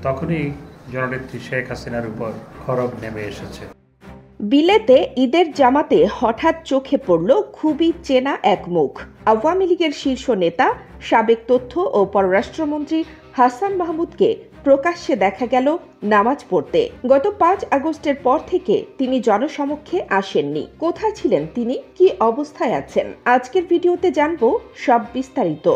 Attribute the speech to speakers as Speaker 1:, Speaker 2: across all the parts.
Speaker 1: তখনই জননেত্রী শেখ হাসিনার উপর খড়গ নেমে এসেছে।
Speaker 2: বিলেতে ঈদের জামাতে হঠাৎ চোখে পড়ল খুবই চেনা এক মুখ। আওয়ামী লীগের শীর্ষ নেতা সাবেক তথ্য ও পররাষ্ট্রমন্ত্রী হাসান মাহমুদকে প্রকাশ্যে দেখা গেল নামাজ পড়তে। গত 5 আগস্টের পর থেকে তিনি জনসমক্ষে আসেননি। কোথায় ছিলেন তিনি, কি অবস্থায় আছেন, আজকের ভিডিওতে জানবো সব বিস্তারিত।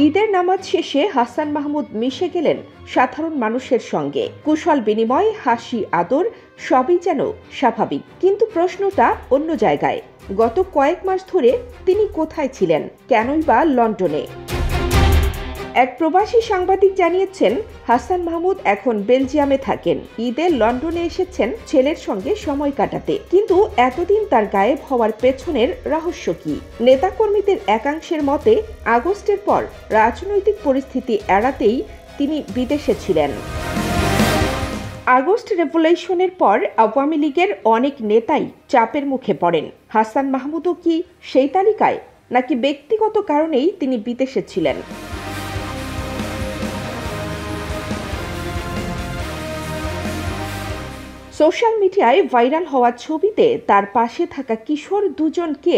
Speaker 2: ঈদের নামাজ শেষে হাসান মাহমুদ মিশে গেলেন সাধারণ মানুষের সঙ্গে। কুশল বিনিময়, হাসি, আদর সবই যেন স্বাভাবিক। কিন্তু প্রশ্নটা অন্য জায়গায়। গত কয়েক মাস ধরে তিনি কোথায় ছিলেন, কেনই বা লন্ডনে? এক প্রবাসী সাংবাদিক জানিয়েছেন, হাসান মাহমুদ এখন বেলজিয়ামে থাকেন। ঈদে লন্ডনে এসেছেন ছেলের সঙ্গে সময় কাটাতে। কিন্তু এতদিন তার গায়েব হওয়ার পেছনের রহস্য কি? নেতাকর্মীদের একাংশের মতে আগস্টের পর রাজনৈতিক পরিস্থিতি এড়াতেই তিনি বিদেশে ছিলেন। আগস্ট রেভলিউশনের পর আওয়ামী লীগের অনেক নেতাই চাপের মুখে পড়েন। হাসান মাহমুদও কি সেই তালিকায়, নাকি ব্যক্তিগত কারণেই তিনি বিদেশে ছিলেন? সোশ্যাল মিডিয়ায় ভাইরাল হওয়া ছবিতে তার পাশে থাকা কিশোর দুজন কে?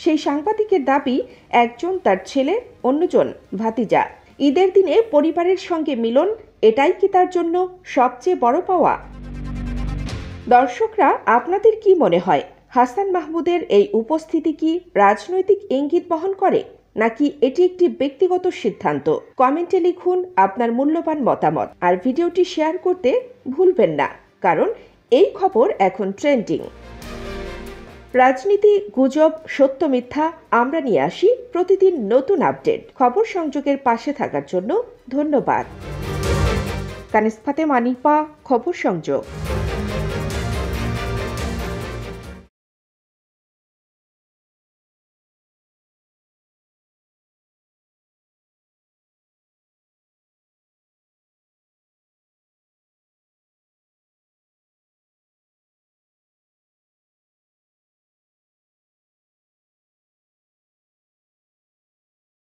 Speaker 2: সেই সাংবাদিকের দাবি, একজন তার ছেলে, অন্যজন ভাতিজা। ঈদের দিনে পরিবারের সঙ্গে মিলন, এটাই কি তার জন্য সবচেয়ে বড় পাওয়া? দর্শকরা, আপনাদের কি মনে হয়, হাসান মাহমুদের এই উপস্থিতি কি রাজনৈতিক ইঙ্গিত বহন করে, নাকি এটি একটি ব্যক্তিগত সিদ্ধান্ত? কমেন্টে লিখুন আপনার মূল্যবান মতামত, আর ভিডিওটি শেয়ার করতে ভুলবেন না, কারণ এই খবর এখন ট্রেন্ডিং। রাজনীতি, গুজব, সত্য মিথ্যা আমরা নিয়ে আসি প্রতিদিন নতুন আপডেট। খবর সংযোগের পাশে থাকার জন্য ধন্যবাদ। কানিস ফাতেমা, নিপা, খবর সংযোগ।